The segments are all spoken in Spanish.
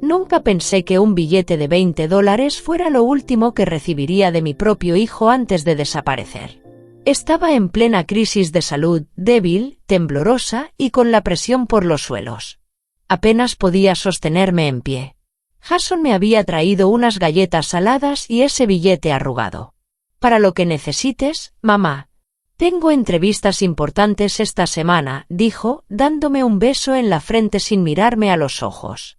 Nunca pensé que un billete de $20 fuera lo último que recibiría de mi propio hijo antes de desaparecer. Estaba en plena crisis de salud, débil, temblorosa y con la presión por los suelos. Apenas podía sostenerme en pie. Jason me había traído unas galletas saladas y ese billete arrugado. «Para lo que necesites, mamá. Tengo entrevistas importantes esta semana», dijo, dándome un beso en la frente sin mirarme a los ojos.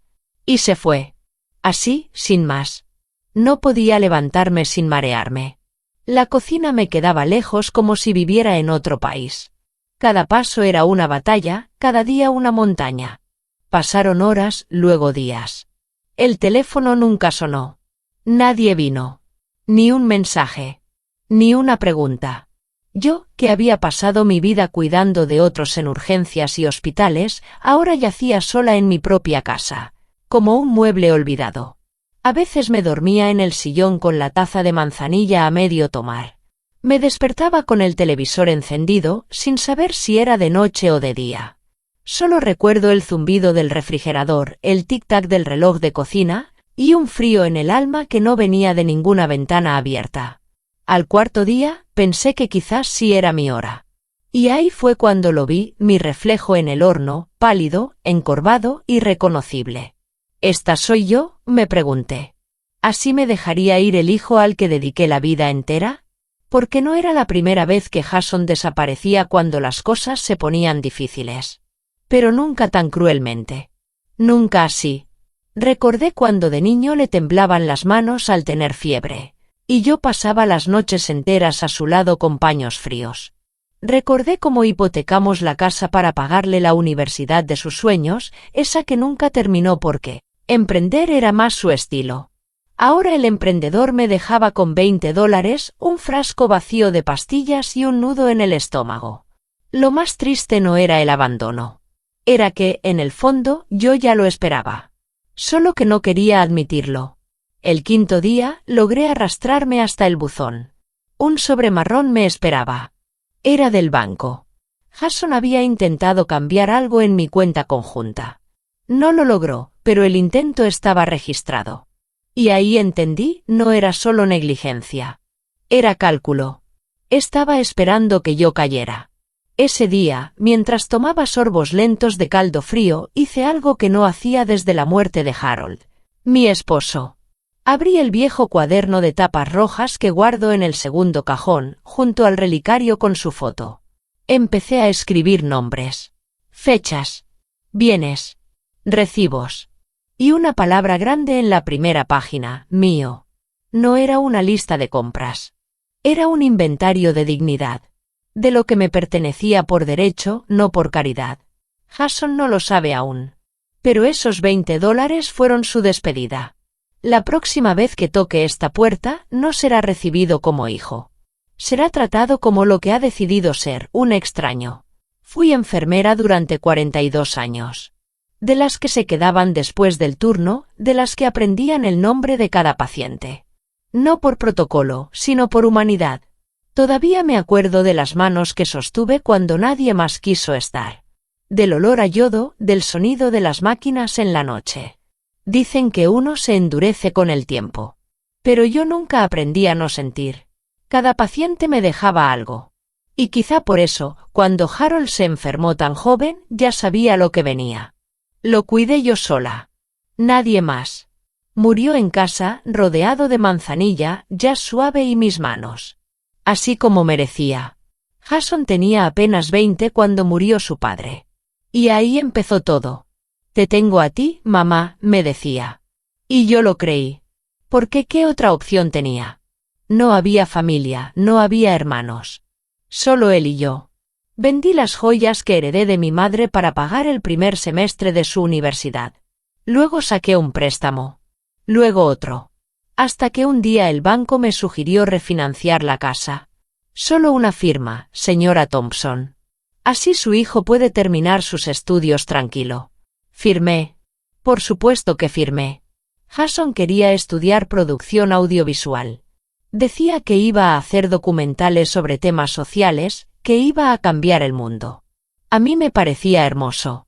Y se fue. Así, sin más. No podía levantarme sin marearme. La cocina me quedaba lejos como si viviera en otro país. Cada paso era una batalla, cada día una montaña. Pasaron horas, luego días. El teléfono nunca sonó. Nadie vino. Ni un mensaje. Ni una pregunta. Yo, que había pasado mi vida cuidando de otros en urgencias y hospitales, ahora yacía sola en mi propia casa, como un mueble olvidado. A veces me dormía en el sillón con la taza de manzanilla a medio tomar. Me despertaba con el televisor encendido, sin saber si era de noche o de día. Solo recuerdo el zumbido del refrigerador, el tic-tac del reloj de cocina, y un frío en el alma que no venía de ninguna ventana abierta. Al cuarto día, pensé que quizás sí era mi hora. Y ahí fue cuando lo vi, mi reflejo en el horno, pálido, encorvado, irreconocible. «¿Esta soy yo?», me pregunté. ¿Así me dejaría ir el hijo al que dediqué la vida entera? Porque no era la primera vez que Jason desaparecía cuando las cosas se ponían difíciles. Pero nunca tan cruelmente. Nunca así. Recordé cuando de niño le temblaban las manos al tener fiebre, y yo pasaba las noches enteras a su lado con paños fríos. Recordé cómo hipotecamos la casa para pagarle la universidad de sus sueños, esa que nunca terminó porque emprender era más su estilo. Ahora el emprendedor me dejaba con $20, un frasco vacío de pastillas y un nudo en el estómago. Lo más triste no era el abandono. Era que, en el fondo, yo ya lo esperaba. Solo que no quería admitirlo. El quinto día, logré arrastrarme hasta el buzón. Un sobre marrón me esperaba. Era del banco. Jason había intentado cambiar algo en mi cuenta conjunta. No lo logró, pero el intento estaba registrado. Y ahí entendí, no era solo negligencia. Era cálculo. Estaba esperando que yo cayera. Ese día, mientras tomaba sorbos lentos de caldo frío, hice algo que no hacía desde la muerte de Harold, mi esposo. Abrí el viejo cuaderno de tapas rojas que guardo en el segundo cajón, junto al relicario con su foto. Empecé a escribir nombres, fechas, bienes, recibos. Y una palabra grande en la primera página, mío. No era una lista de compras. Era un inventario de dignidad. De lo que me pertenecía por derecho, no por caridad. Jason no lo sabe aún. Pero esos $20 fueron su despedida. La próxima vez que toque esta puerta, no será recibido como hijo. Será tratado como lo que ha decidido ser, un extraño. Fui enfermera durante 42 años. De las que se quedaban después del turno, de las que aprendían el nombre de cada paciente. No por protocolo, sino por humanidad. Todavía me acuerdo de las manos que sostuve cuando nadie más quiso estar. Del olor a yodo, del sonido de las máquinas en la noche. Dicen que uno se endurece con el tiempo. Pero yo nunca aprendí a no sentir. Cada paciente me dejaba algo. Y quizá por eso, cuando Harold se enfermó tan joven, ya sabía lo que venía. Lo cuidé yo sola. Nadie más. Murió en casa, rodeado de manzanilla, ya suave y mis manos. Así como merecía. Jason tenía apenas 20 cuando murió su padre. Y ahí empezó todo. «Te tengo a ti, mamá», me decía. Y yo lo creí. Porque ¿qué otra opción tenía? No había familia, no había hermanos. Solo él y yo. Vendí las joyas que heredé de mi madre para pagar el primer semestre de su universidad. Luego saqué un préstamo. Luego otro. Hasta que un día el banco me sugirió refinanciar la casa. Solo una firma, señora Thompson. Así su hijo puede terminar sus estudios tranquilo. Firmé. Por supuesto que firmé. Jason quería estudiar producción audiovisual. Decía que iba a hacer documentales sobre temas sociales, que iba a cambiar el mundo. A mí me parecía hermoso.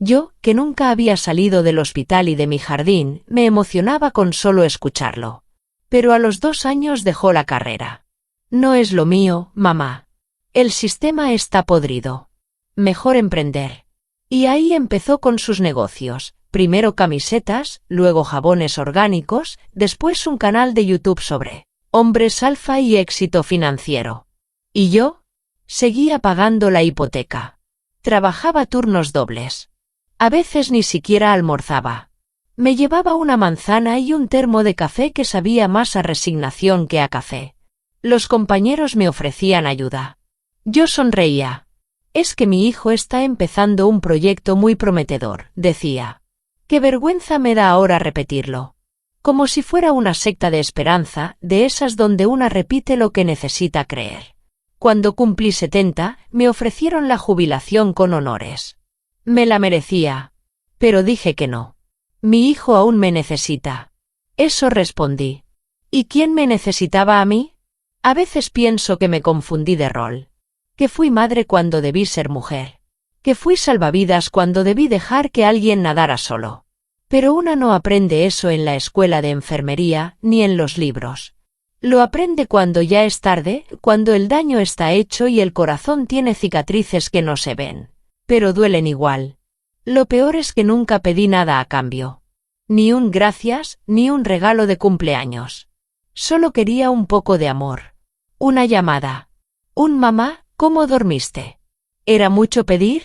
Yo, que nunca había salido del hospital y de mi jardín, me emocionaba con solo escucharlo. Pero a los 2 años dejó la carrera. No es lo mío, mamá. El sistema está podrido. Mejor emprender. Y ahí empezó con sus negocios. Primero camisetas, luego jabones orgánicos, después un canal de YouTube sobre hombres alfa y éxito financiero. ¿Y yo? Seguía pagando la hipoteca. Trabajaba turnos dobles. A veces ni siquiera almorzaba. Me llevaba una manzana y un termo de café que sabía más a resignación que a café. Los compañeros me ofrecían ayuda. Yo sonreía. Es que mi hijo está empezando un proyecto muy prometedor, decía. Qué vergüenza me da ahora repetirlo. Como si fuera una secta de esperanza, de esas donde una repite lo que necesita creer. Cuando cumplí 70, me ofrecieron la jubilación con honores. Me la merecía. Pero dije que no. Mi hijo aún me necesita. Eso respondí. ¿Y quién me necesitaba a mí? A veces pienso que me confundí de rol. Que fui madre cuando debí ser mujer. Que fui salvavidas cuando debí dejar que alguien nadara solo. Pero una no aprende eso en la escuela de enfermería ni en los libros. Lo aprende cuando ya es tarde, cuando el daño está hecho y el corazón tiene cicatrices que no se ven. Pero duelen igual. Lo peor es que nunca pedí nada a cambio. Ni un gracias, ni un regalo de cumpleaños. Solo quería un poco de amor. Una llamada. Un mamá, ¿cómo dormiste? ¿Era mucho pedir?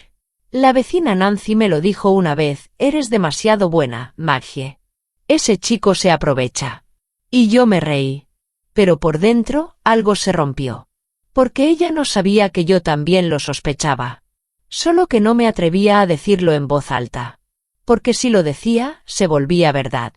La vecina Nancy me lo dijo una vez, eres demasiado buena, Maggie. Ese chico se aprovecha. Y yo me reí. Pero por dentro, algo se rompió. Porque ella no sabía que yo también lo sospechaba. Solo que no me atrevía a decirlo en voz alta. Porque si lo decía, se volvía verdad.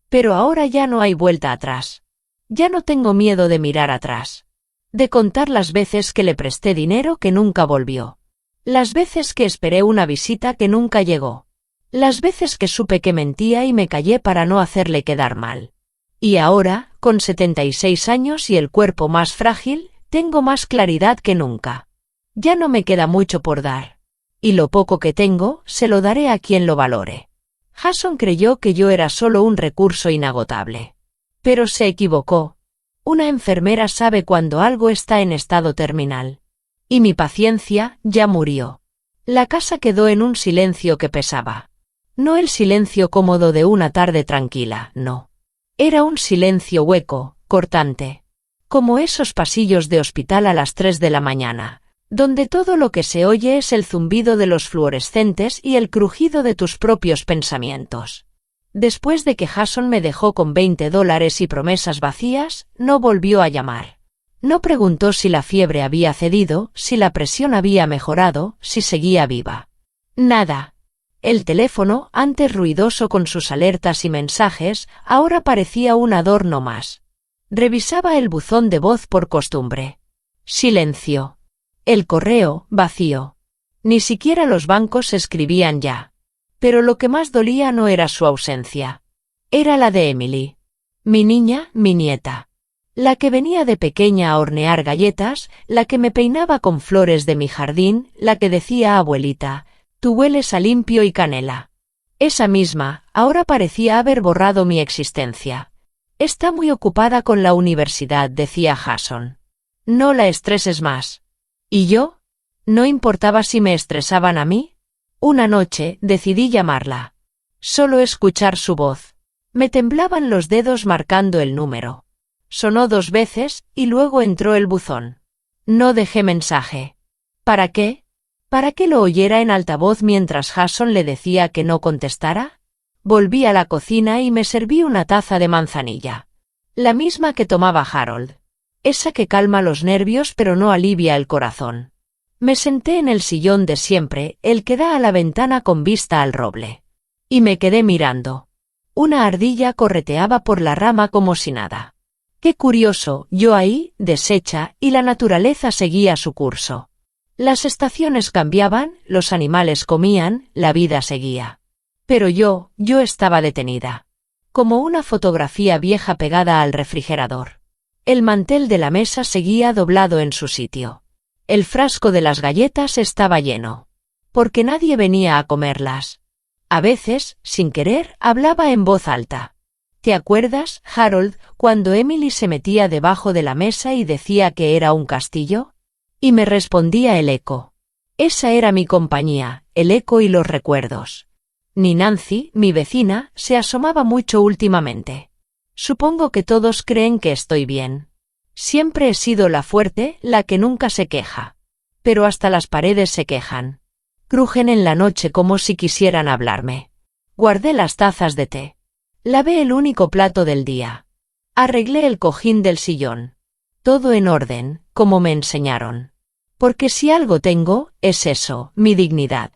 Pero ahora ya no hay vuelta atrás. Ya no tengo miedo de mirar atrás. De contar las veces que le presté dinero que nunca volvió. Las veces que esperé una visita que nunca llegó. Las veces que supe que mentía y me callé para no hacerle quedar mal. Y ahora, con 76 años y el cuerpo más frágil, tengo más claridad que nunca. Ya no me queda mucho por dar. Y lo poco que tengo, se lo daré a quien lo valore. Jason creyó que yo era solo un recurso inagotable. Pero se equivocó. Una enfermera sabe cuando algo está en estado terminal. Y mi paciencia ya murió. La casa quedó en un silencio que pesaba. No el silencio cómodo de una tarde tranquila, no. Era un silencio hueco, cortante. Como esos pasillos de hospital a las 3 de la mañana, donde todo lo que se oye es el zumbido de los fluorescentes y el crujido de tus propios pensamientos. Después de que Jason me dejó con $20 y promesas vacías, no volvió a llamar. No preguntó si la fiebre había cedido, si la presión había mejorado, si seguía viva. Nada. El teléfono, antes ruidoso con sus alertas y mensajes, ahora parecía un adorno más. Revisaba el buzón de voz por costumbre. Silencio. El correo, vacío. Ni siquiera los bancos escribían ya. Pero lo que más dolía no era su ausencia. Era la de Emily. Mi niña, mi nieta. La que venía de pequeña a hornear galletas, la que me peinaba con flores de mi jardín, la que decía abuelita, tú hueles a limpio y canela. Esa misma, ahora parecía haber borrado mi existencia. Está muy ocupada con la universidad, decía Jason. No la estreses más. ¿Y yo? ¿No importaba si me estresaban a mí? Una noche, decidí llamarla. Solo escuchar su voz. Me temblaban los dedos marcando el número. Sonó 2 veces, y luego entró el buzón. No dejé mensaje. ¿Para qué? ¿Para que lo oyera en altavoz mientras Jason le decía que no contestara? Volví a la cocina y me serví una taza de manzanilla. La misma que tomaba Harold. Esa que calma los nervios pero no alivia el corazón. Me senté en el sillón de siempre, el que da a la ventana con vista al roble. Y me quedé mirando. Una ardilla correteaba por la rama como si nada. Qué curioso, yo ahí, deshecha, y la naturaleza seguía su curso. Las estaciones cambiaban, los animales comían, la vida seguía. Pero yo estaba detenida. Como una fotografía vieja pegada al refrigerador. El mantel de la mesa seguía doblado en su sitio. El frasco de las galletas estaba lleno. Porque nadie venía a comerlas. A veces, sin querer, hablaba en voz alta. ¿Te acuerdas, Harold, cuando Emily se metía debajo de la mesa y decía que era un castillo? Y me respondía el eco. Esa era mi compañía, el eco y los recuerdos. Ni Nancy, mi vecina, se asomaba mucho últimamente. Supongo que todos creen que estoy bien. Siempre he sido la fuerte, la que nunca se queja. Pero hasta las paredes se quejan. Crujen en la noche como si quisieran hablarme. Guardé las tazas de té. Lavé el único plato del día. Arreglé el cojín del sillón. Todo en orden, como me enseñaron. Porque si algo tengo, es eso, mi dignidad.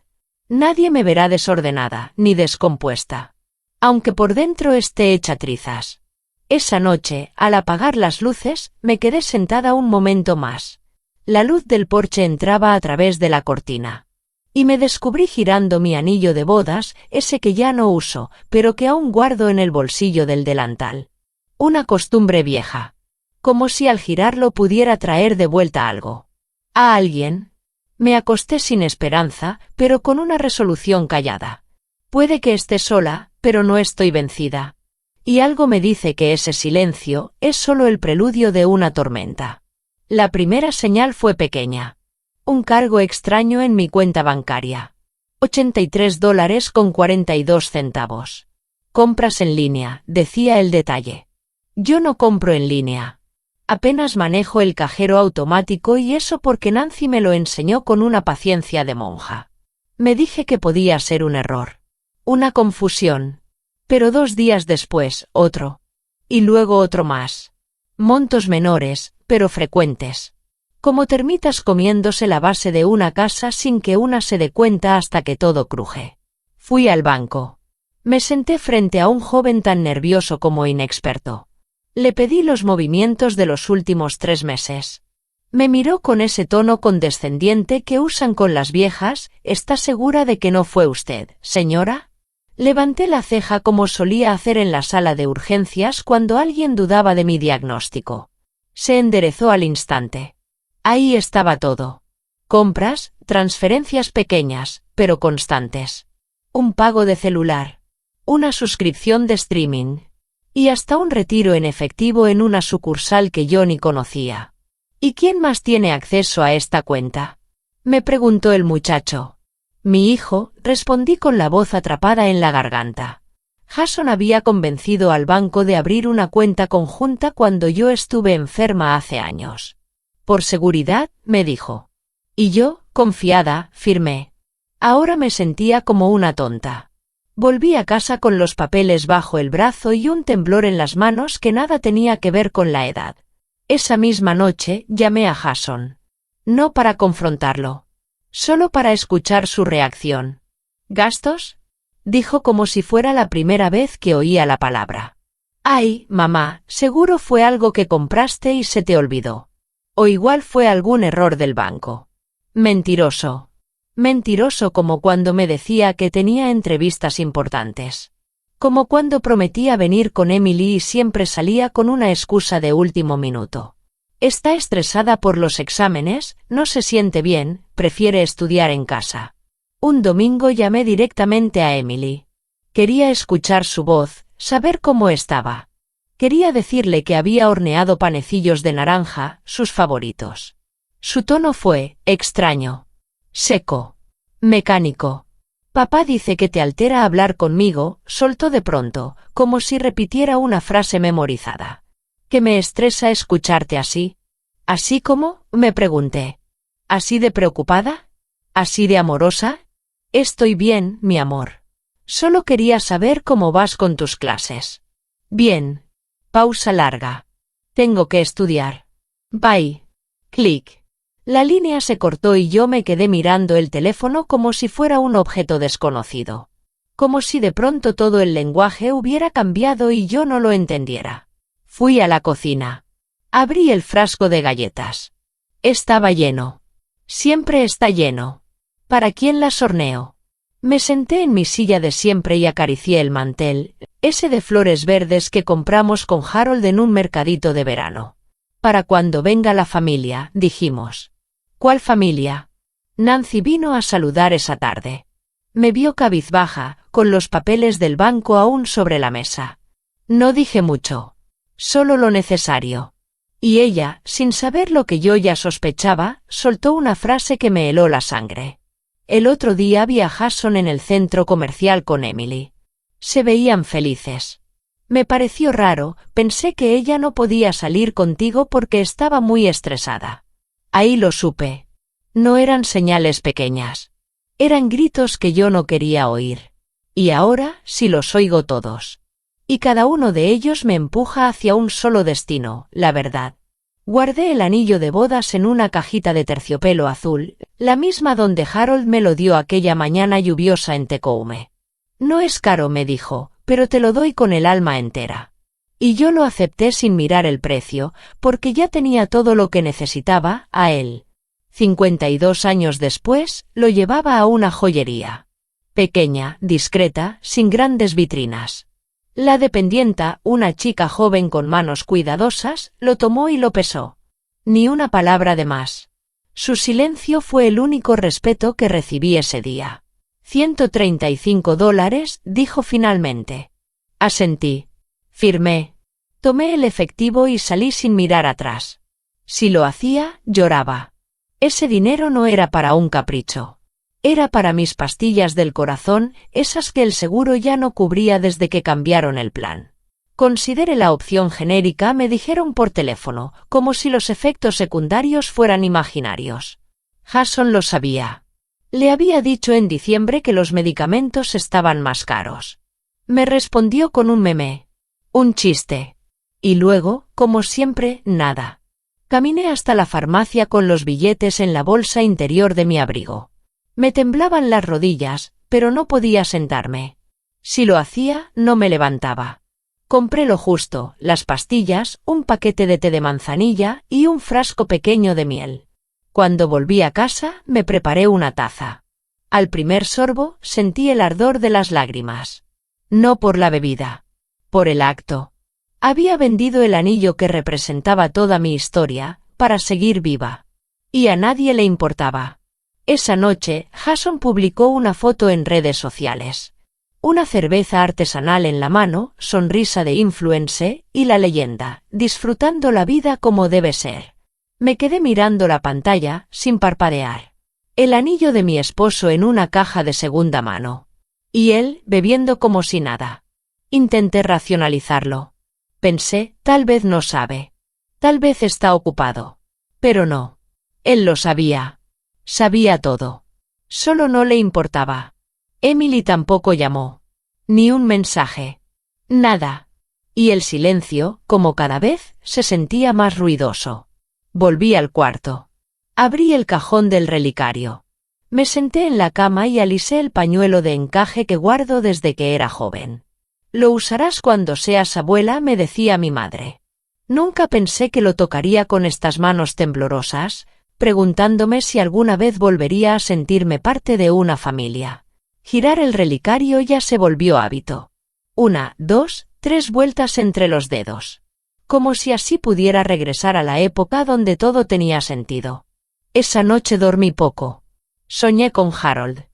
Nadie me verá desordenada, ni descompuesta. Aunque por dentro esté hecha trizas. Esa noche, al apagar las luces, me quedé sentada un momento más. La luz del porche entraba a través de la cortina. Y me descubrí girando mi anillo de bodas, ese que ya no uso, pero que aún guardo en el bolsillo del delantal. Una costumbre vieja. Como si al girarlo pudiera traer de vuelta algo. ¿A alguien? Me acosté sin esperanza, pero con una resolución callada. Puede que esté sola, pero no estoy vencida. Y algo me dice que ese silencio es solo el preludio de una tormenta. La primera señal fue pequeña. Un cargo extraño en mi cuenta bancaria. $83.42. Compras en línea, decía el detalle. Yo no compro en línea. Apenas manejo el cajero automático y eso porque Nancy me lo enseñó con una paciencia de monja. Me dije que podía ser un error. Una confusión. Pero 2 días después, otro. Y luego otro más. Montos menores, pero frecuentes. Como termitas comiéndose la base de una casa sin que una se dé cuenta hasta que todo cruje. Fui al banco. Me senté frente a un joven tan nervioso como inexperto. Le pedí los movimientos de los últimos 3 meses. Me miró con ese tono condescendiente que usan con las viejas. ¿Está segura de que no fue usted, señora? Levanté la ceja como solía hacer en la sala de urgencias cuando alguien dudaba de mi diagnóstico. Se enderezó al instante. Ahí estaba todo. Compras, transferencias pequeñas, pero constantes. Un pago de celular. Una suscripción de streaming. Y hasta un retiro en efectivo en una sucursal que yo ni conocía. ¿Y quién más tiene acceso a esta cuenta? Me preguntó el muchacho. Mi hijo, respondí con la voz atrapada en la garganta. Jason había convencido al banco de abrir una cuenta conjunta cuando yo estuve enferma hace años. Por seguridad, me dijo. Y yo, confiada, firmé. Ahora me sentía como una tonta. Volví a casa con los papeles bajo el brazo y un temblor en las manos que nada tenía que ver con la edad. Esa misma noche llamé a Jason. No para confrontarlo. Solo para escuchar su reacción. ¿Gastos? Dijo como si fuera la primera vez que oía la palabra. Ay, mamá, seguro fue algo que compraste y se te olvidó. O igual fue algún error del banco. Mentiroso. Mentiroso como cuando me decía que tenía entrevistas importantes. Como cuando prometía venir con Emily y siempre salía con una excusa de último minuto. Está estresada por los exámenes, no se siente bien, prefiere estudiar en casa. Un domingo llamé directamente a Emily. Quería escuchar su voz, saber cómo estaba. Quería decirle que había horneado panecillos de naranja, sus favoritos. Su tono fue extraño. Seco. Mecánico. Papá dice que te altera hablar conmigo, soltó de pronto, como si repitiera una frase memorizada. ¿Que me estresa escucharte así? ¿Así como? Me pregunté. ¿Así de preocupada? ¿Así de amorosa? Estoy bien, mi amor. Solo quería saber cómo vas con tus clases. Bien. Pausa larga. Tengo que estudiar. Bye. Clic. La línea se cortó y yo me quedé mirando el teléfono como si fuera un objeto desconocido. Como si de pronto todo el lenguaje hubiera cambiado y yo no lo entendiera. Fui a la cocina. Abrí el frasco de galletas. Estaba lleno. Siempre está lleno. ¿Para quién las horneo? Me senté en mi silla de siempre y acaricié el mantel, ese de flores verdes que compramos con Harold en un mercadito de verano. Para cuando venga la familia, dijimos. ¿Cuál familia? Nancy vino a saludar esa tarde. Me vio cabizbaja, con los papeles del banco aún sobre la mesa. No dije mucho. Solo lo necesario. Y ella, sin saber lo que yo ya sospechaba, soltó una frase que me heló la sangre. El otro día vi a Jason en el centro comercial con Emily. Se veían felices. Me pareció raro, pensé que ella no podía salir contigo porque estaba muy estresada. Ahí lo supe. No eran señales pequeñas. Eran gritos que yo no quería oír. Y ahora sí los oigo todos. Y cada uno de ellos me empuja hacia un solo destino, la verdad. Guardé el anillo de bodas en una cajita de terciopelo azul, la misma donde Harold me lo dio aquella mañana lluviosa en Tecoume. No es caro, me dijo, pero te lo doy con el alma entera. Y yo lo acepté sin mirar el precio, porque ya tenía todo lo que necesitaba, a él. 52 años después, lo llevaba a una joyería. Pequeña, discreta, sin grandes vitrinas. La dependienta, una chica joven con manos cuidadosas, lo tomó y lo pesó. Ni una palabra de más. Su silencio fue el único respeto que recibí ese día. $135, dijo finalmente. Asentí. Firmé. Tomé el efectivo y salí sin mirar atrás. Si lo hacía, lloraba. Ese dinero no era para un capricho. Era para mis pastillas del corazón, esas que el seguro ya no cubría desde que cambiaron el plan. Considere la opción genérica, me dijeron por teléfono, como si los efectos secundarios fueran imaginarios. Jason lo sabía. Le había dicho en diciembre que los medicamentos estaban más caros. Me respondió con un meme. Un chiste. Y luego, como siempre, nada. Caminé hasta la farmacia con los billetes en la bolsa interior de mi abrigo. Me temblaban las rodillas, pero no podía sentarme. Si lo hacía, no me levantaba. Compré lo justo, las pastillas, un paquete de té de manzanilla y un frasco pequeño de miel. Cuando volví a casa, me preparé una taza. Al primer sorbo, sentí el ardor de las lágrimas. No por la bebida. Por el acto. Había vendido el anillo que representaba toda mi historia, para seguir viva. Y a nadie le importaba. Esa noche, Jason publicó una foto en redes sociales. Una cerveza artesanal en la mano, sonrisa de influencer, y la leyenda, disfrutando la vida como debe ser. Me quedé mirando la pantalla, sin parpadear. El anillo de mi esposo en una caja de segunda mano. Y él, bebiendo como si nada. Intenté racionalizarlo. Pensé, tal vez no sabe. Tal vez está ocupado. Pero no. Él lo sabía. Sabía todo. Solo no le importaba. Emily tampoco llamó. Ni un mensaje. Nada. Y el silencio, como cada vez, se sentía más ruidoso. Volví al cuarto. Abrí el cajón del relicario. Me senté en la cama y alisé el pañuelo de encaje que guardo desde que era joven. Lo usarás cuando seas abuela, me decía mi madre. Nunca pensé que lo tocaría con estas manos temblorosas, preguntándome si alguna vez volvería a sentirme parte de una familia. Girar el relicario ya se volvió hábito. 1, 2, 3 vueltas entre los dedos. Como si así pudiera regresar a la época donde todo tenía sentido. Esa noche dormí poco. Soñé con Harold.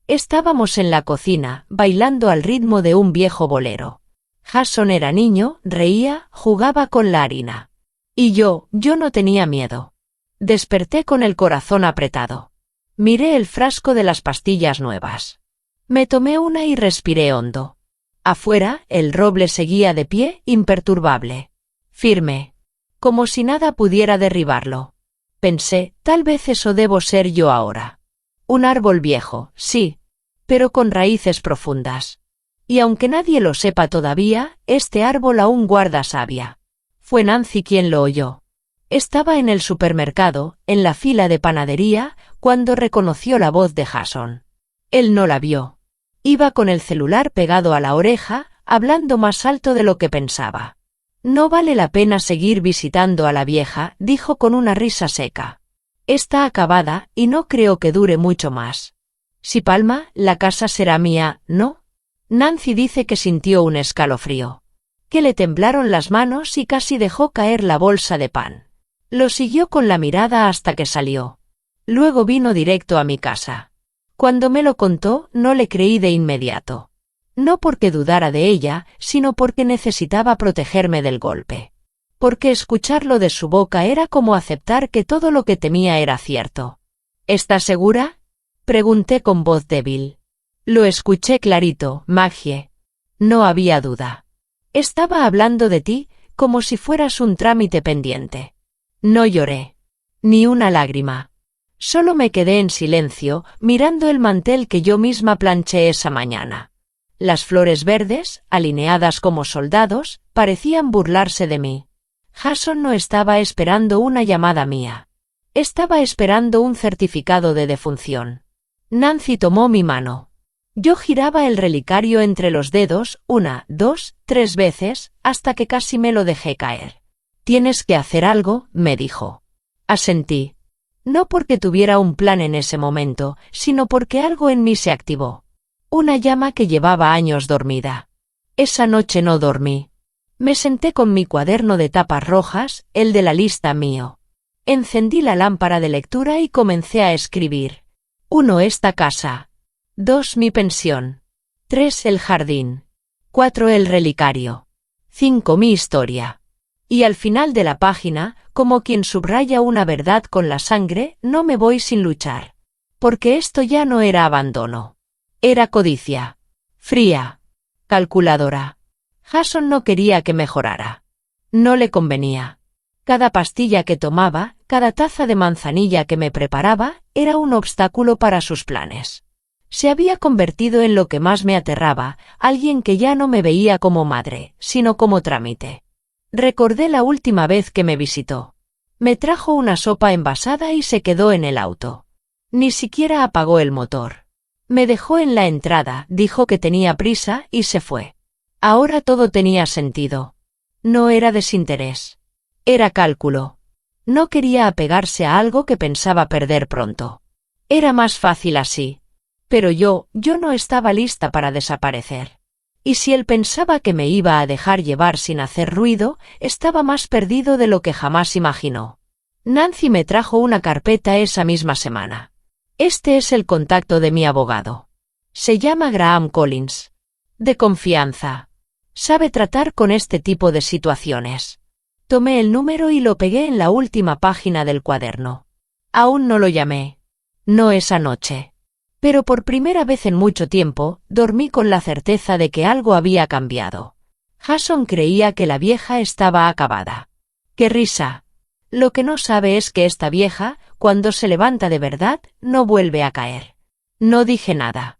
Estábamos en la cocina, bailando al ritmo de un viejo bolero. Jason era niño, reía, jugaba con la harina. Y yo no tenía miedo. Desperté con el corazón apretado. Miré el frasco de las pastillas nuevas. Me tomé una y respiré hondo. Afuera, el roble seguía de pie, imperturbable. Firme. Como si nada pudiera derribarlo. Pensé, tal vez eso debo ser yo ahora. Un árbol viejo, sí, pero con raíces profundas. Y aunque nadie lo sepa todavía, este árbol aún guarda savia. Fue Nancy quien lo oyó. Estaba en el supermercado, en la fila de panadería, cuando reconoció la voz de Jason. Él no la vio. Iba con el celular pegado a la oreja, hablando más alto de lo que pensaba. No vale la pena seguir visitando a la vieja, dijo con una risa seca. Está acabada, y no creo que dure mucho más. Si palma, la casa será mía, ¿no? Nancy dice que sintió un escalofrío. Que le temblaron las manos y casi dejó caer la bolsa de pan. Lo siguió con la mirada hasta que salió. Luego vino directo a mi casa. Cuando me lo contó, no le creí de inmediato. No porque dudara de ella, sino porque necesitaba protegerme del golpe. Porque escucharlo de su boca era como aceptar que todo lo que temía era cierto. ¿Estás segura?, pregunté con voz débil. Lo escuché clarito, Maggie. No había duda. Estaba hablando de ti, como si fueras un trámite pendiente. No lloré. Ni una lágrima. Solo me quedé en silencio, mirando el mantel que yo misma planché esa mañana. Las flores verdes, alineadas como soldados, parecían burlarse de mí. Jason no estaba esperando una llamada mía. Estaba esperando un certificado de defunción. Nancy tomó mi mano. Yo giraba el relicario entre los dedos 1, 2, 3 veces, hasta que casi me lo dejé caer. «Tienes que hacer algo», me dijo. Asentí. No porque tuviera un plan en ese momento, sino porque algo en mí se activó. Una llama que llevaba años dormida. Esa noche no dormí. Me senté con mi cuaderno de tapas rojas, el de la lista mío. Encendí la lámpara de lectura y comencé a escribir. 1. Esta casa. 2. Mi pensión. 3. El jardín. 4. El relicario. 5. Mi historia. Y al final de la página, como quien subraya una verdad con la sangre, no me voy sin luchar. Porque esto ya no era abandono. Era codicia. Fría. Calculadora. Jason no quería que mejorara. No le convenía. Cada pastilla que tomaba, cada taza de manzanilla que me preparaba, era un obstáculo para sus planes. Se había convertido en lo que más me aterraba, alguien que ya no me veía como madre, sino como trámite. Recordé la última vez que me visitó. Me trajo una sopa envasada y se quedó en el auto. Ni siquiera apagó el motor. Me dejó en la entrada, dijo que tenía prisa y se fue. Ahora todo tenía sentido. No era desinterés. Era cálculo. No quería apegarse a algo que pensaba perder pronto. Era más fácil así. Pero yo no estaba lista para desaparecer. Y si él pensaba que me iba a dejar llevar sin hacer ruido, estaba más perdido de lo que jamás imaginó. Nancy me trajo una carpeta esa misma semana. Este es el contacto de mi abogado. Se llama Graham Collins. De confianza. Sabe tratar con este tipo de situaciones. Tomé el número y lo pegué en la última página del cuaderno. Aún no lo llamé. No esa noche. Pero por primera vez en mucho tiempo, dormí con la certeza de que algo había cambiado. Jason creía que la vieja estaba acabada. ¡Qué risa! Lo que no sabe es que esta vieja, cuando se levanta de verdad, no vuelve a caer. No dije nada.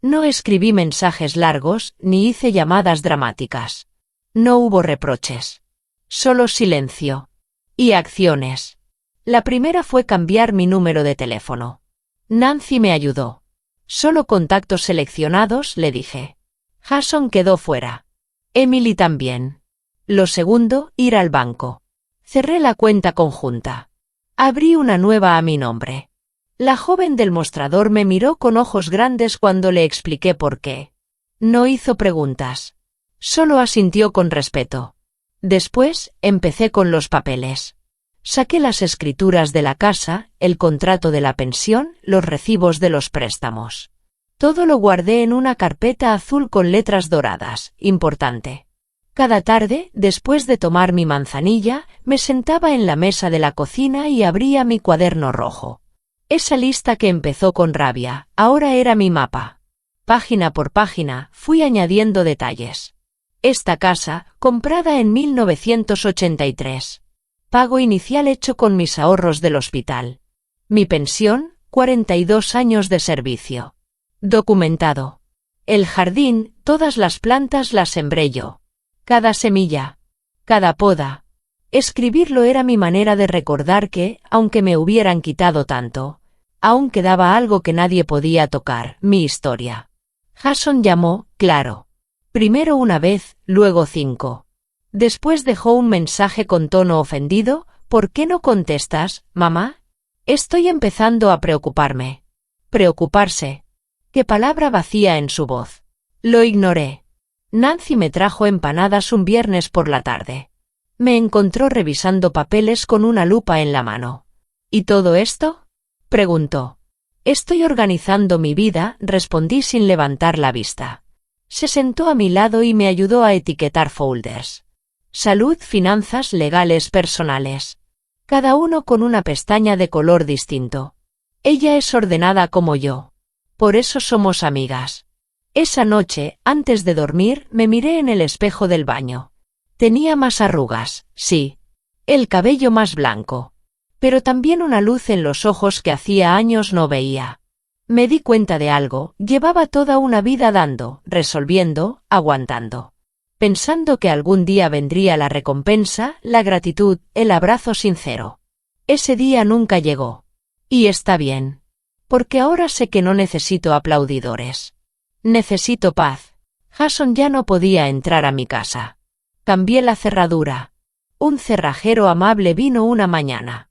No escribí mensajes largos, ni hice llamadas dramáticas. No hubo reproches. Solo silencio. Y acciones. La primera fue cambiar mi número de teléfono. Nancy me ayudó. Solo contactos seleccionados, le dije. Jason quedó fuera. Emily también. Lo segundo, ir al banco. Cerré la cuenta conjunta. Abrí una nueva a mi nombre. La joven del mostrador me miró con ojos grandes cuando le expliqué por qué. No hizo preguntas. Solo asintió con respeto. Después, empecé con los papeles. Saqué las escrituras de la casa, el contrato de la pensión, los recibos de los préstamos. Todo lo guardé en una carpeta azul con letras doradas, importante. Cada tarde, después de tomar mi manzanilla, me sentaba en la mesa de la cocina y abría mi cuaderno rojo. Esa lista que empezó con rabia, ahora era mi mapa. Página por página, fui añadiendo detalles. Esta casa, comprada en 1983. Pago inicial hecho con mis ahorros del hospital. Mi pensión, 42 años de servicio. Documentado. El jardín, todas las plantas las sembré yo. Cada semilla. Cada poda. Escribirlo era mi manera de recordar que, aunque me hubieran quitado tanto, aún quedaba algo que nadie podía tocar, mi historia. Jason llamó, claro. Primero una vez, luego 5. Después dejó un mensaje con tono ofendido. ¿Por qué no contestas, mamá? Estoy empezando a preocuparme. Preocuparse. Qué palabra vacía en su voz. Lo ignoré. Nancy me trajo empanadas un viernes por la tarde. Me encontró revisando papeles con una lupa en la mano. ¿Y todo esto?, preguntó. Estoy organizando mi vida, respondí sin levantar la vista. Se sentó a mi lado y me ayudó a etiquetar folders. Salud, finanzas, legales, personales. Cada uno con una pestaña de color distinto. Ella es ordenada como yo. Por eso somos amigas. Esa noche, antes de dormir, me miré en el espejo del baño. Tenía más arrugas, sí. El cabello más blanco. Pero también una luz en los ojos que hacía años no veía. Me di cuenta de algo, llevaba toda una vida dando, resolviendo, aguantando. Pensando que algún día vendría la recompensa, la gratitud, el abrazo sincero. Ese día nunca llegó. Y está bien. Porque ahora sé que no necesito aplaudidores. Necesito paz. Jason ya no podía entrar a mi casa. Cambié la cerradura. Un cerrajero amable vino una mañana.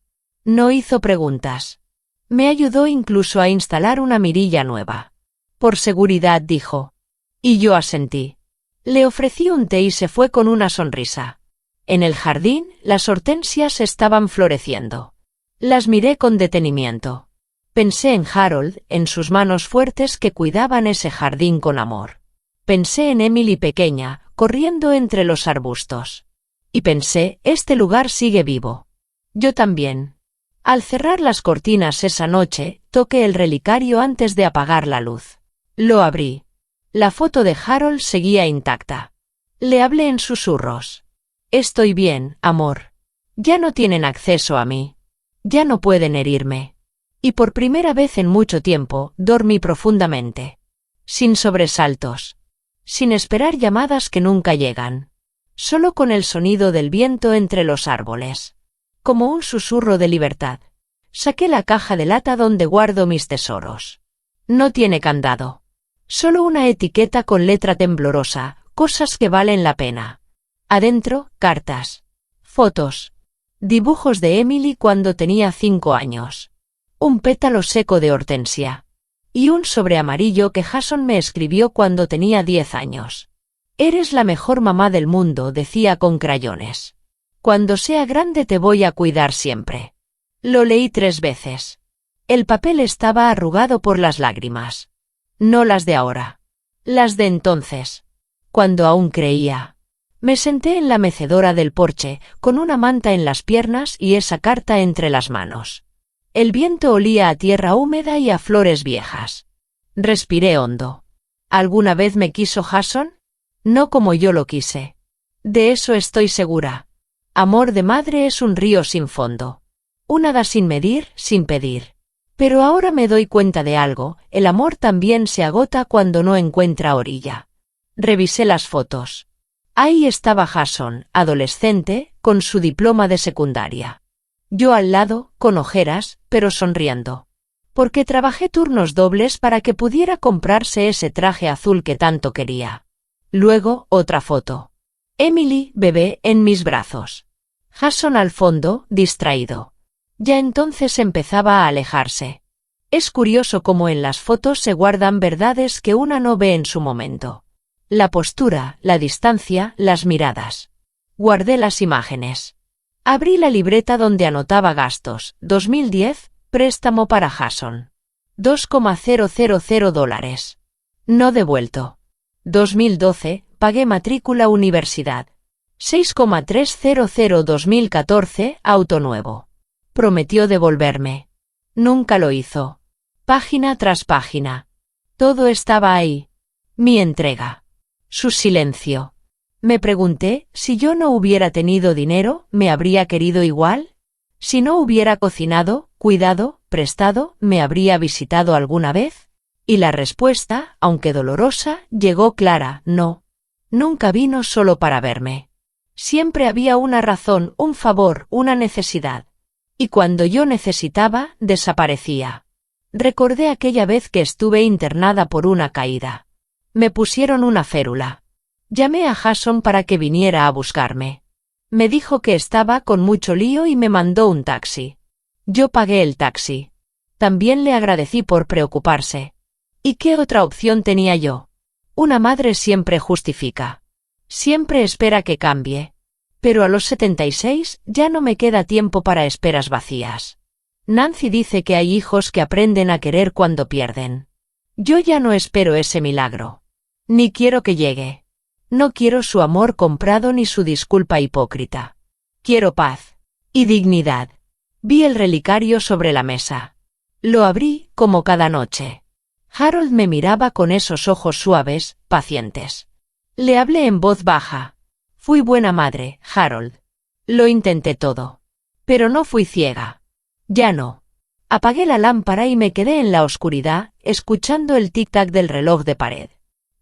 No hizo preguntas. Me ayudó incluso a instalar una mirilla nueva. Por seguridad, dijo. Y yo asentí. Le ofrecí un té y se fue con una sonrisa. En el jardín, las hortensias estaban floreciendo. Las miré con detenimiento. Pensé en Harold, en sus manos fuertes que cuidaban ese jardín con amor. Pensé en Emily pequeña, corriendo entre los arbustos. Y pensé, este lugar sigue vivo. Yo también. Al cerrar las cortinas esa noche, toqué el relicario antes de apagar la luz. Lo abrí. La foto de Harold seguía intacta. Le hablé en susurros. Estoy bien, amor. Ya no tienen acceso a mí. Ya no pueden herirme. Y por primera vez en mucho tiempo, dormí profundamente. Sin sobresaltos. Sin esperar llamadas que nunca llegan. Solo con el sonido del viento entre los árboles. Como un susurro de libertad. Saqué la caja de lata donde guardo mis tesoros. No tiene candado. Solo una etiqueta con letra temblorosa, cosas que valen la pena. Adentro, cartas. Fotos. Dibujos de Emily cuando tenía 5 años. Un pétalo seco de hortensia. Y un sobre amarillo que Jason me escribió cuando tenía 10 años. Eres la mejor mamá del mundo, decía con crayones. Cuando sea grande te voy a cuidar siempre. Lo leí 3 veces. El papel estaba arrugado por las lágrimas. No las de ahora. Las de entonces. Cuando aún creía. Me senté en la mecedora del porche, con una manta en las piernas y esa carta entre las manos. El viento olía a tierra húmeda y a flores viejas. Respiré hondo. ¿Alguna vez me quiso Jason? No como yo lo quise. De eso estoy segura. Amor de madre es un río sin fondo. Una da sin medir, sin pedir. Pero ahora me doy cuenta de algo, el amor también se agota cuando no encuentra orilla. Revisé las fotos. Ahí estaba Jason, adolescente, con su diploma de secundaria. Yo al lado, con ojeras, pero sonriendo. Porque trabajé turnos dobles para que pudiera comprarse ese traje azul que tanto quería. Luego, otra foto. Emily, bebé, en mis brazos. Jason al fondo, distraído. Ya entonces empezaba a alejarse. Es curioso cómo en las fotos se guardan verdades que una no ve en su momento. La postura, la distancia, las miradas. Guardé las imágenes. Abrí la libreta donde anotaba gastos. 2010, préstamo para Jason. $2,000. No devuelto. 2012, pagué matrícula universidad. 6,300 2014, auto nuevo. Prometió devolverme. Nunca lo hizo. Página tras página. Todo estaba ahí. Mi entrega. Su silencio. Me pregunté, si yo no hubiera tenido dinero, ¿me habría querido igual? Si no hubiera cocinado, cuidado, prestado, ¿me habría visitado alguna vez? Y la respuesta, aunque dolorosa, llegó clara, no. Nunca vino solo para verme. Siempre había una razón, un favor, una necesidad. Y cuando yo necesitaba, desaparecía. Recordé aquella vez que estuve internada por una caída. Me pusieron una férula. Llamé a Jason para que viniera a buscarme. Me dijo que estaba con mucho lío y me mandó un taxi. Yo pagué el taxi. También le agradecí por preocuparse. ¿Y qué otra opción tenía yo? Una madre siempre justifica. Siempre espera que cambie. Pero a los 76 ya no me queda tiempo para esperas vacías. Nancy dice que hay hijos que aprenden a querer cuando pierden. Yo ya no espero ese milagro. Ni quiero que llegue. No quiero su amor comprado ni su disculpa hipócrita. Quiero paz. Y dignidad. Vi el relicario sobre la mesa. Lo abrí, como cada noche. Harold me miraba con esos ojos suaves, pacientes. Le hablé en voz baja. Fui buena madre, Harold. Lo intenté todo. Pero no fui ciega. Ya no. Apagué la lámpara y me quedé en la oscuridad, escuchando el tic-tac del reloj de pared.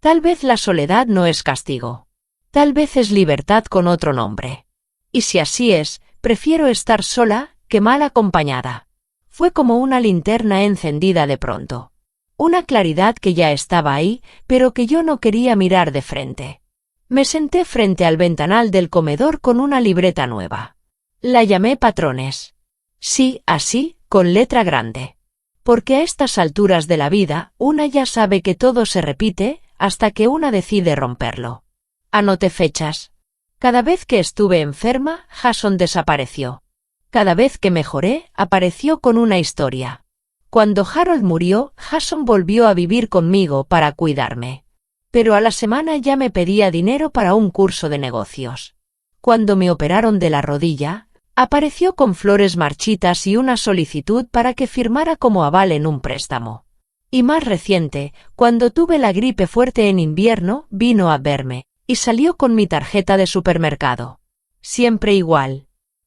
Tal vez la soledad no es castigo. Tal vez es libertad con otro nombre. Y si así es, prefiero estar sola que mal acompañada. Fue como una linterna encendida de pronto. Una claridad que ya estaba ahí, pero que yo no quería mirar de frente. Me senté frente al ventanal del comedor con una libreta nueva. La llamé Patrones. Sí, así, con letra grande. Porque a estas alturas de la vida, una ya sabe que todo se repite, hasta que una decide romperlo. Anoté fechas. Cada vez que estuve enferma, Jason desapareció. Cada vez que mejoré, apareció con una historia. Cuando Harold murió, Jason volvió a vivir conmigo para cuidarme. Pero a la semana ya me pedía dinero para un curso de negocios. Cuando me operaron de la rodilla, apareció con flores marchitas y una solicitud para que firmara como aval en un préstamo. Y más reciente, cuando tuve la gripe fuerte en invierno, vino a verme, y salió con mi tarjeta de supermercado. Siempre igual.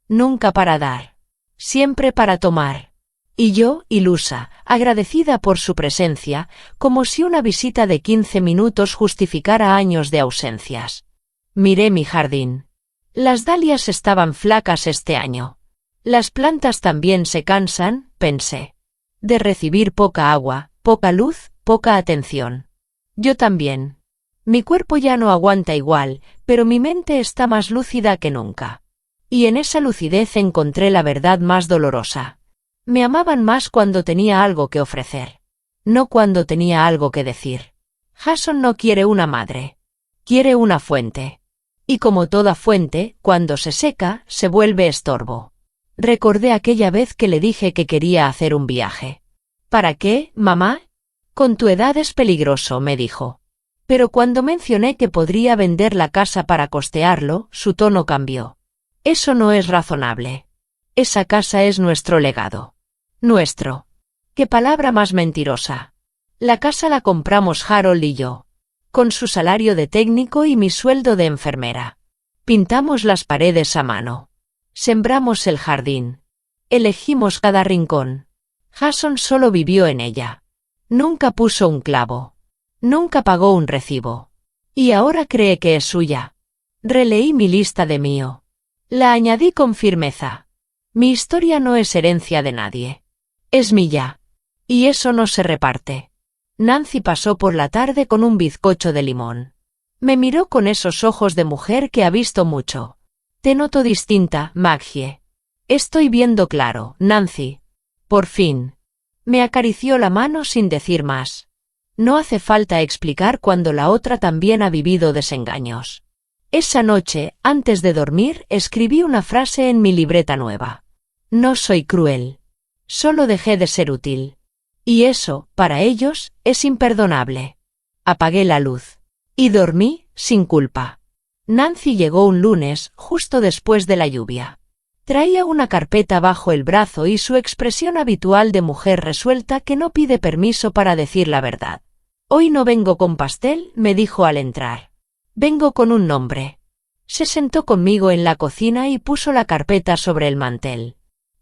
Nunca para dar. Siempre para tomar. Y yo, ilusa, agradecida por su presencia, como si una visita de 15 minutos justificara años de ausencias. Miré mi jardín. Las dalias estaban flacas este año. Las plantas también se cansan, pensé. De recibir poca agua, poca luz, poca atención. Yo también. Mi cuerpo ya no aguanta igual, pero mi mente está más lúcida que nunca. Y en esa lucidez encontré la verdad más dolorosa. Me amaban más cuando tenía algo que ofrecer. No cuando tenía algo que decir. Jason no quiere una madre. Quiere una fuente. Y como toda fuente, cuando se seca, se vuelve estorbo. Recordé aquella vez que le dije que quería hacer un viaje. ¿Para qué, mamá? Con tu edad es peligroso, me dijo. Pero cuando mencioné que podría vender la casa para costearlo, su tono cambió. Eso no es razonable. Esa casa es nuestro legado. Nuestro. ¿Qué palabra más mentirosa? La casa la compramos Harold y yo. Con su salario de técnico y mi sueldo de enfermera. Pintamos las paredes a mano. Sembramos el jardín. Elegimos cada rincón. Jason solo vivió en ella. Nunca puso un clavo. Nunca pagó un recibo. Y ahora cree que es suya. Releí mi lista de mío. La añadí con firmeza. Mi historia no es herencia de nadie. Es mía. Y eso no se reparte. Nancy pasó por la tarde con un bizcocho de limón. Me miró con esos ojos de mujer que ha visto mucho. Te noto distinta, Maggie. Estoy viendo claro, Nancy. Por fin. Me acarició la mano sin decir más. No hace falta explicar cuando la otra también ha vivido desengaños. Esa noche, antes de dormir, escribí una frase en mi libreta nueva. No soy cruel. Solo dejé de ser útil. Y eso, para ellos, es imperdonable. Apagué la luz. Y dormí, sin culpa. Nancy llegó un lunes, justo después de la lluvia. Traía una carpeta bajo el brazo y su expresión habitual de mujer resuelta que no pide permiso para decir la verdad. Hoy no vengo con pastel, me dijo al entrar. Vengo con un nombre. Se sentó conmigo en la cocina y puso la carpeta sobre el mantel.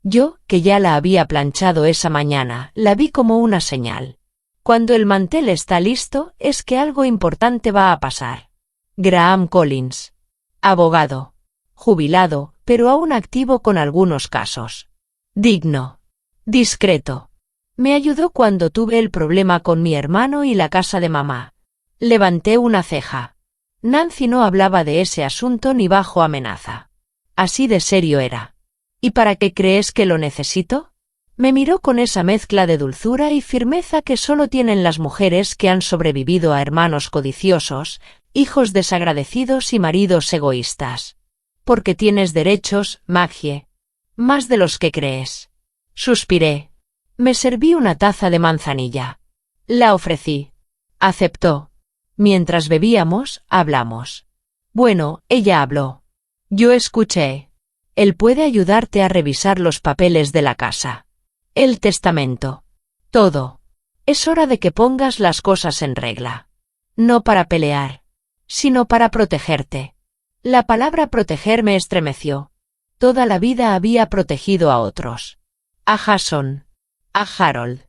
Yo, que ya la había planchado esa mañana, la vi como una señal. Cuando el mantel está listo, es que algo importante va a pasar. Graham Collins. Abogado. Jubilado, pero aún activo con algunos casos. Digno. Discreto. Me ayudó cuando tuve el problema con mi hermano y la casa de mamá. Levanté una ceja. Nancy no hablaba de ese asunto ni bajo amenaza. Así de serio era. ¿Y para qué crees que lo necesito? Me miró con esa mezcla de dulzura y firmeza que solo tienen las mujeres que han sobrevivido a hermanos codiciosos, hijos desagradecidos y maridos egoístas. Porque tienes derechos, Maggie. Más de los que crees. Suspiré. Me serví una taza de manzanilla. La ofrecí. Aceptó. Mientras bebíamos, hablamos. Bueno, ella habló. Yo escuché. Él puede ayudarte a revisar los papeles de la casa. El testamento. Todo. Es hora de que pongas las cosas en regla. No para pelear, sino para protegerte. La palabra proteger me estremeció. Toda la vida había protegido a otros. A Jason. A Harold.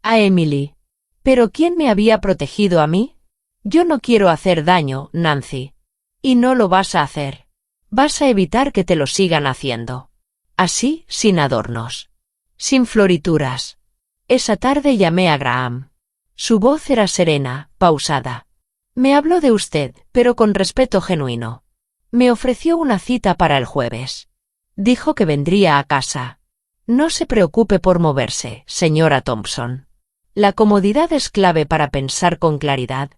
A Emily. ¿Pero quién me había protegido a mí? Yo no quiero hacer daño, Nancy. Y no lo vas a hacer. Vas a evitar que te lo sigan haciendo. Así, sin adornos. Sin florituras. Esa tarde llamé a Graham. Su voz era serena, pausada. Me habló de usted, pero con respeto genuino. Me ofreció una cita para el jueves. Dijo que vendría a casa. No se preocupe por moverse, señora Thompson. La comodidad es clave para pensar con claridad.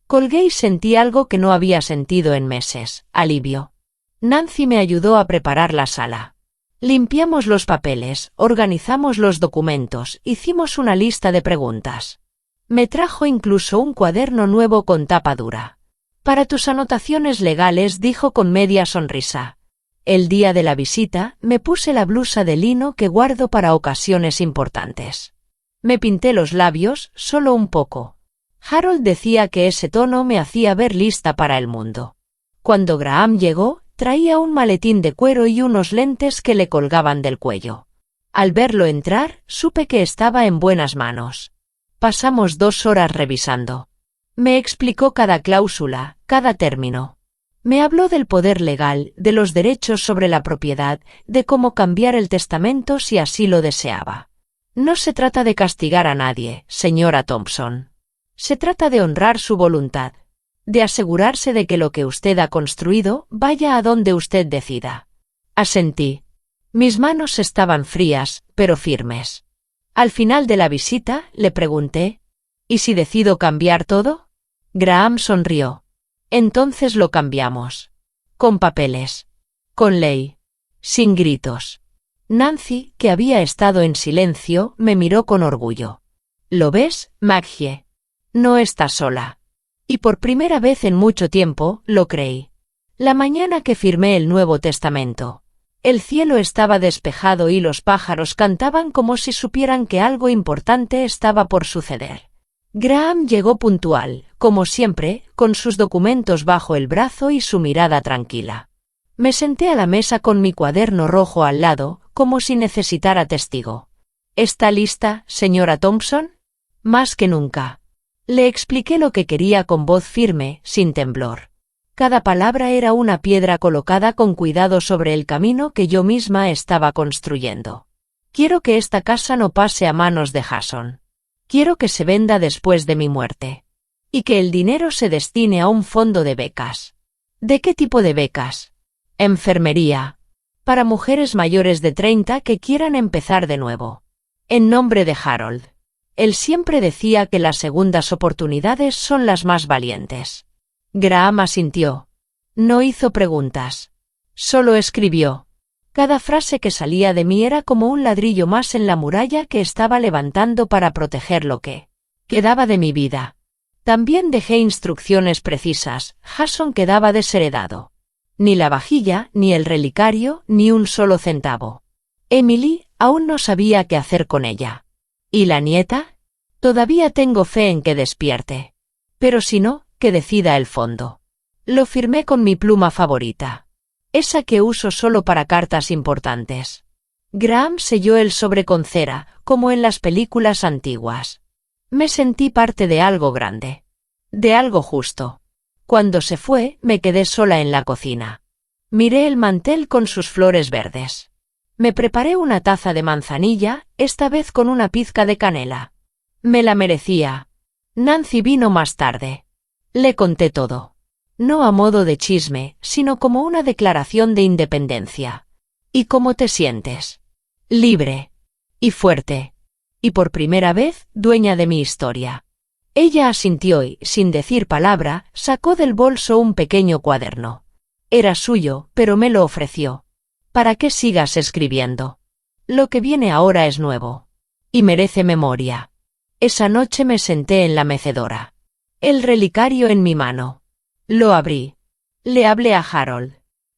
Colgué y sentí algo que no había sentido en meses, alivio. Nancy me ayudó a preparar la sala. Limpiamos los papeles, organizamos los documentos, hicimos una lista de preguntas. Me trajo incluso un cuaderno nuevo con tapa dura. Para tus anotaciones legales, dijo con media sonrisa. El día de la visita, me puse la blusa de lino que guardo para ocasiones importantes. Me pinté los labios, solo un poco. Harold decía que ese tono me hacía ver lista para el mundo. Cuando Graham llegó, traía un maletín de cuero y unos lentes que le colgaban del cuello. Al verlo entrar, supe que estaba en buenas manos. Pasamos 2 horas revisando. Me explicó cada cláusula, cada término. Me habló del poder legal, de los derechos sobre la propiedad, de cómo cambiar el testamento si así lo deseaba. No se trata de castigar a nadie, señora Thompson. Se trata de honrar su voluntad, de asegurarse de que lo que usted ha construido vaya a donde usted decida. Asentí. Mis manos estaban frías, pero firmes. Al final de la visita, le pregunté, ¿y si decido cambiar todo? Graham sonrió. Entonces lo cambiamos. Con papeles. Con ley. Sin gritos. Nancy, que había estado en silencio, me miró con orgullo. ¿Lo ves, Maggie? No estás sola. Y por primera vez en mucho tiempo, lo creí. La mañana que firmé el Nuevo Testamento. El cielo estaba despejado y los pájaros cantaban como si supieran que algo importante estaba por suceder. Graham llegó puntual, como siempre, con sus documentos bajo el brazo y su mirada tranquila. Me senté a la mesa con mi cuaderno rojo al lado, como si necesitara testigo. ¿Está lista, señora Thompson? Más que nunca. Le expliqué lo que quería con voz firme, sin temblor. Cada palabra era una piedra colocada con cuidado sobre el camino que yo misma estaba construyendo. Quiero que esta casa no pase a manos de Jason. Quiero que se venda después de mi muerte. Y que el dinero se destine a un fondo de becas. ¿De qué tipo de becas? Enfermería. Para mujeres mayores de 30 que quieran empezar de nuevo. En nombre de Harold. Él siempre decía que las segundas oportunidades son las más valientes. Graham asintió. No hizo preguntas. Solo escribió. Cada frase que salía de mí era como un ladrillo más en la muralla que estaba levantando para proteger lo que quedaba de mi vida. También dejé instrucciones precisas. Jason quedaba desheredado. Ni la vajilla, ni el relicario, ni un solo centavo. Emily, aún no sabía qué hacer con ella. ¿Y la nieta? Todavía tengo fe en que despierte. Pero si no, que decida el fondo. Lo firmé con mi pluma favorita. Esa que uso solo para cartas importantes. Graham selló el sobre con cera, como en las películas antiguas. Me sentí parte de algo grande. De algo justo. Cuando se fue, me quedé sola en la cocina. Miré el mantel con sus flores verdes. Me preparé una taza de manzanilla, esta vez con una pizca de canela. Me la merecía. Nancy vino más tarde. Le conté todo. No a modo de chisme, sino como una declaración de independencia. ¿Y cómo te sientes? Libre. Y fuerte. Y por primera vez, dueña de mi historia. Ella asintió y, sin decir palabra, sacó del bolso un pequeño cuaderno. Era suyo, pero me lo ofreció. ¿Para qué sigas escribiendo? Lo que viene ahora es nuevo. Y merece memoria. Esa noche me senté en la mecedora. El relicario en mi mano. Lo abrí. Le hablé a Harold.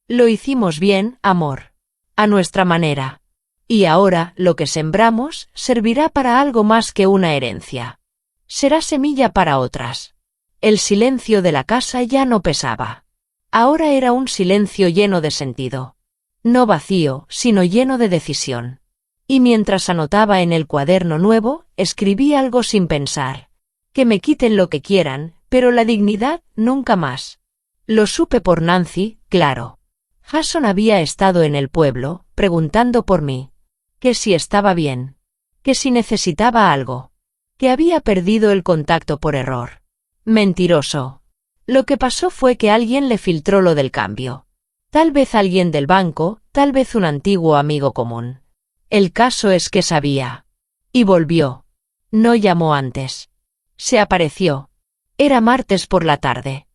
Lo hicimos bien, amor. A nuestra manera. Y ahora, lo que sembramos, servirá para algo más que una herencia. Será semilla para otras. El silencio de la casa ya no pesaba. Ahora era un silencio lleno de sentido. No vacío, sino lleno de decisión. Y mientras anotaba en el cuaderno nuevo, escribí algo sin pensar. Que me quiten lo que quieran, pero la dignidad, nunca más. Lo supe por Nancy, claro. Jason había estado en el pueblo, preguntando por mí. Que si estaba bien. Que si necesitaba algo. Que había perdido el contacto por error. Mentiroso. Lo que pasó fue que alguien le filtró lo del cambio. Tal vez alguien del banco, tal vez un antiguo amigo común. El caso es que sabía. Y volvió. No llamó antes. Se apareció. Era martes por la tarde.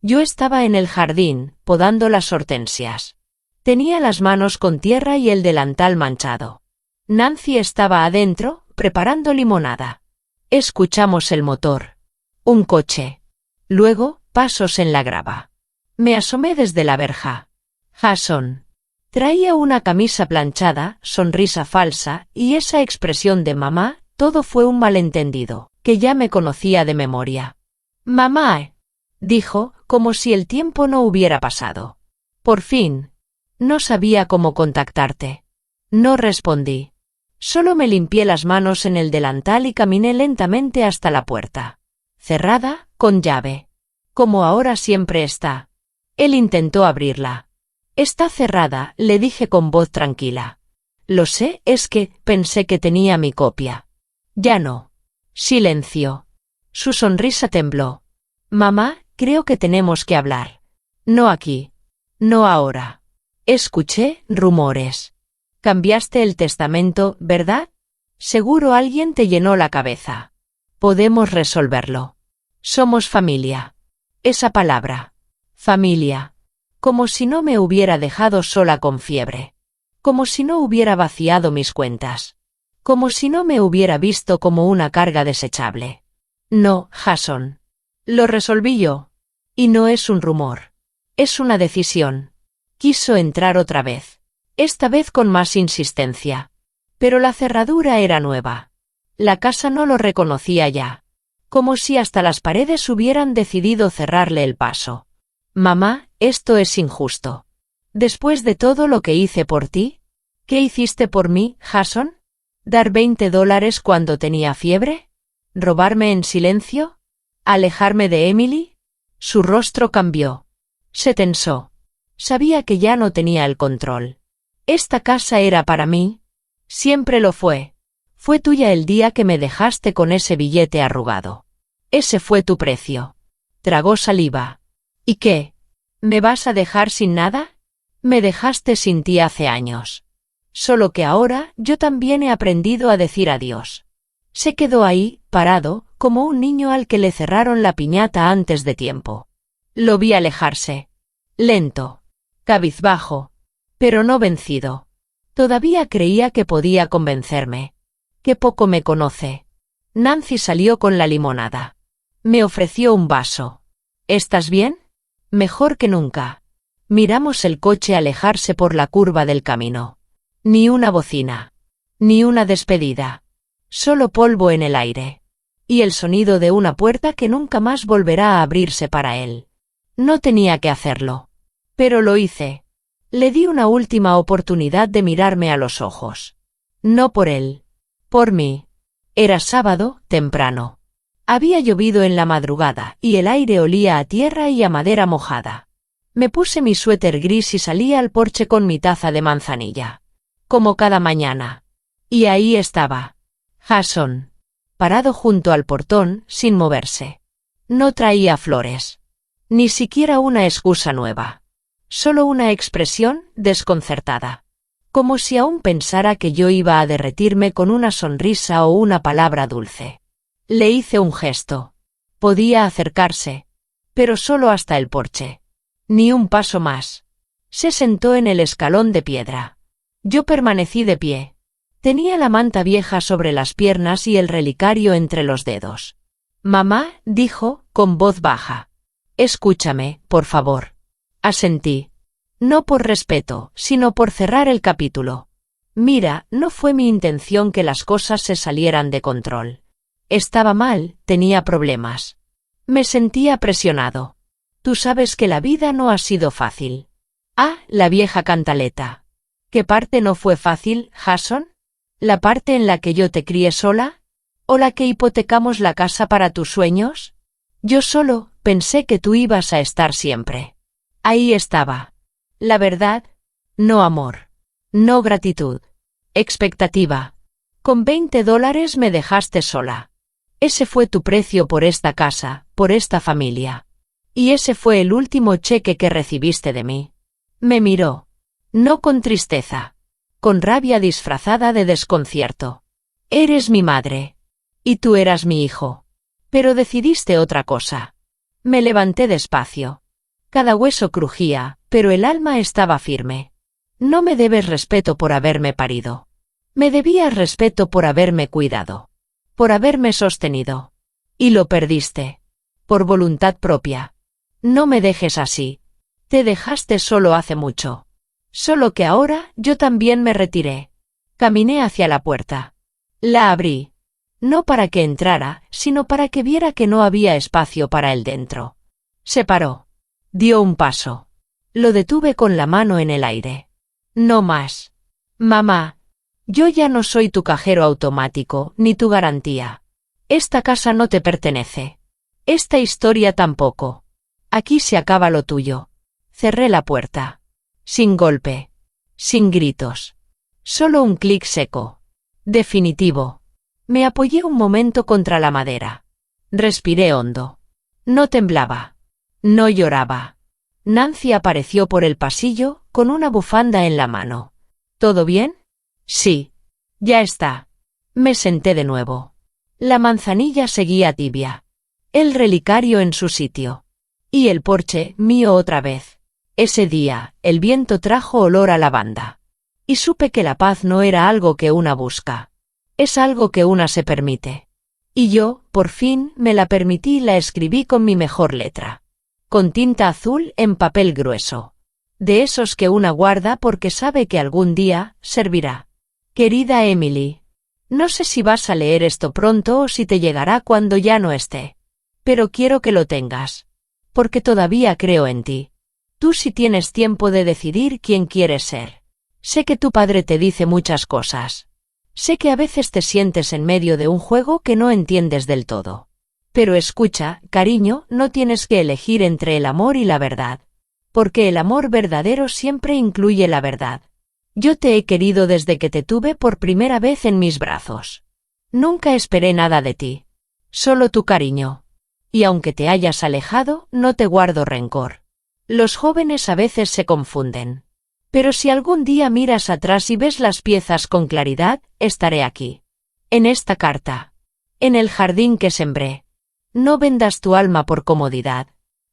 Yo estaba en el jardín, podando las hortensias. Tenía las manos con tierra y el delantal manchado. Nancy estaba adentro, preparando limonada. Escuchamos el motor. Un coche. Luego, pasos en la grava. Me asomé desde la verja. Jason. Traía una camisa planchada, sonrisa falsa, y esa expresión de mamá, todo fue un malentendido, que ya me conocía de memoria. Mamá, dijo, como si el tiempo no hubiera pasado. Por fin. No sabía cómo contactarte. No respondí. Solo me limpié las manos en el delantal y caminé lentamente hasta la puerta. Cerrada, con llave. Como ahora siempre está. Él intentó abrirla. Está cerrada, le dije con voz tranquila. Lo sé, es que pensé que tenía mi copia. Ya no. Silencio. Su sonrisa tembló. Mamá, creo que tenemos que hablar. No aquí. No ahora. Escuché rumores. Cambiaste el testamento, ¿verdad? Seguro alguien te llenó la cabeza. Podemos resolverlo. Somos familia. Esa palabra. Familia. Como si no me hubiera dejado sola con fiebre. Como si no hubiera vaciado mis cuentas. Como si no me hubiera visto como una carga desechable. No, Jason. Lo resolví yo. Y no es un rumor. Es una decisión. Quiso entrar otra vez. Esta vez con más insistencia. Pero la cerradura era nueva. La casa no lo reconocía ya. Como si hasta las paredes hubieran decidido cerrarle el paso. Mamá, esto es injusto. Después de todo lo que hice por ti, ¿qué hiciste por mí, Jason? ¿Dar $20 cuando tenía fiebre? ¿Robarme en silencio? ¿Alejarme de Emily? Su rostro cambió. Se tensó. Sabía que ya no tenía el control. Esta casa era para mí. Siempre lo fue. Fue tuya el día que me dejaste con ese billete arrugado. Ese fue tu precio. Tragó saliva. ¿Y qué? ¿Me vas a dejar sin nada? Me dejaste sin ti hace años. Solo que ahora yo también he aprendido a decir adiós. Se quedó ahí, parado, como un niño al que le cerraron la piñata antes de tiempo. Lo vi alejarse. Lento. Cabizbajo. Pero no vencido. Todavía creía que podía convencerme. Qué poco me conoce. Nancy salió con la limonada. Me ofreció un vaso. ¿Estás bien? Mejor que nunca. Miramos el coche alejarse por la curva del camino. Ni una bocina. Ni una despedida. Solo polvo en el aire. Y el sonido de una puerta que nunca más volverá a abrirse para él. No tenía que hacerlo. Pero lo hice. Le di una última oportunidad de mirarme a los ojos. No por él. Por mí. Era sábado, temprano. Había llovido en la madrugada y el aire olía a tierra y a madera mojada. Me puse mi suéter gris y salí al porche con mi taza de manzanilla. Como cada mañana. Y ahí estaba. Jason. Parado junto al portón, sin moverse. No traía flores. Ni siquiera una excusa nueva. Solo una expresión desconcertada. Como si aún pensara que yo iba a derretirme con una sonrisa o una palabra dulce. Le hice un gesto. Podía acercarse. Pero solo hasta el porche. Ni un paso más. Se sentó en el escalón de piedra. Yo permanecí de pie. Tenía la manta vieja sobre las piernas y el relicario entre los dedos. «Mamá», dijo, con voz baja. «Escúchame, por favor». Asentí. No por respeto, sino por cerrar el capítulo. Mira, no fue mi intención que las cosas se salieran de control. Estaba mal, tenía problemas. Me sentía presionado. Tú sabes que la vida no ha sido fácil. Ah, la vieja cantaleta. ¿Qué parte no fue fácil, Jason? ¿La parte en la que yo te crié sola? ¿O la que hipotecamos la casa para tus sueños? Yo solo pensé que tú ibas a estar siempre. Ahí estaba. La verdad, no amor. No gratitud. Expectativa. Con $20 me dejaste sola. Ese fue tu precio por esta casa, por esta familia. Y ese fue el último cheque que recibiste de mí. Me miró. No con tristeza. Con rabia disfrazada de desconcierto. Eres mi madre. Y tú eras mi hijo. Pero decidiste otra cosa. Me levanté despacio. Cada hueso crujía, pero el alma estaba firme. No me debes respeto por haberme parido. Me debías respeto por haberme cuidado. Por haberme sostenido. Y lo perdiste. Por voluntad propia. No me dejes así. Te dejaste solo hace mucho. Solo que ahora yo también me retiré. Caminé hacia la puerta. La abrí. No para que entrara, sino para que viera que no había espacio para él dentro. Se paró. Dio un paso. Lo detuve con la mano en el aire. No más. Mamá. Yo ya no soy tu cajero automático, ni tu garantía. Esta casa no te pertenece. Esta historia tampoco. Aquí se acaba lo tuyo. Cerré la puerta. Sin golpe. Sin gritos. Solo un clic seco. Definitivo. Me apoyé un momento contra la madera. Respiré hondo. No temblaba. No lloraba. Nancy apareció por el pasillo, con una bufanda en la mano. ¿Todo bien? Sí. Ya está. Me senté de nuevo. La manzanilla seguía tibia. El relicario en su sitio. Y el porche, mío otra vez. Ese día, el viento trajo olor a lavanda. Y supe que la paz no era algo que una busca. Es algo que una se permite. Y yo, por fin, me la permití y la escribí con mi mejor letra. Con tinta azul en papel grueso. De esos que una guarda porque sabe que algún día servirá. Querida Emily. No sé si vas a leer esto pronto o si te llegará cuando ya no esté. Pero quiero que lo tengas. Porque todavía creo en ti. Tú sí tienes tiempo de decidir quién quieres ser. Sé que tu padre te dice muchas cosas. Sé que a veces te sientes en medio de un juego que no entiendes del todo. Pero escucha, cariño, no tienes que elegir entre el amor y la verdad. Porque el amor verdadero siempre incluye la verdad. Yo te he querido desde que te tuve por primera vez en mis brazos. Nunca esperé nada de ti. Solo tu cariño. Y aunque te hayas alejado, no te guardo rencor. Los jóvenes a veces se confunden. Pero si algún día miras atrás y ves las piezas con claridad, estaré aquí. En esta carta. En el jardín que sembré. No vendas tu alma por comodidad.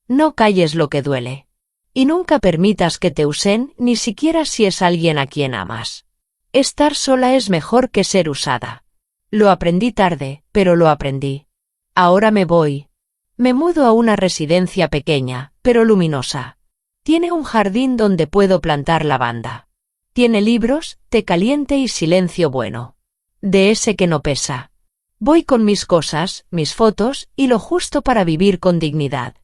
No calles lo que duele. Y nunca permitas que te usen, ni siquiera si es alguien a quien amas. Estar sola es mejor que ser usada. Lo aprendí tarde, pero lo aprendí. Ahora me voy. Me mudo a una residencia pequeña, pero luminosa. Tiene un jardín donde puedo plantar lavanda. Tiene libros, té caliente y silencio bueno. De ese que no pesa. Voy con mis cosas, mis fotos, y lo justo para vivir con dignidad.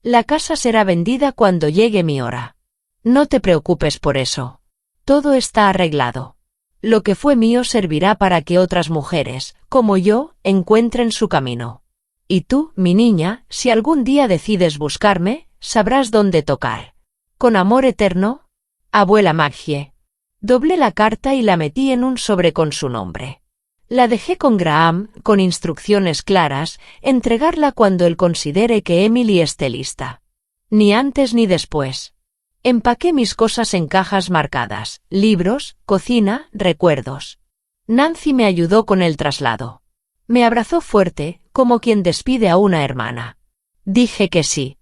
La casa será vendida cuando llegue mi hora. No te preocupes por eso. Todo está arreglado. Lo que fue mío servirá para que otras mujeres, como yo, encuentren su camino. Y tú, mi niña, si algún día decides buscarme, sabrás dónde tocar. Con amor eterno, abuela Maggie. Doblé la carta y la metí en un sobre con su nombre. La dejé con Graham, con instrucciones claras, entregarla cuando él considere que Emily esté lista. Ni antes ni después. Empaqué mis cosas en cajas marcadas, libros, cocina, recuerdos. Nancy me ayudó con el traslado. Me abrazó fuerte, como quien despide a una hermana. Dije que sí.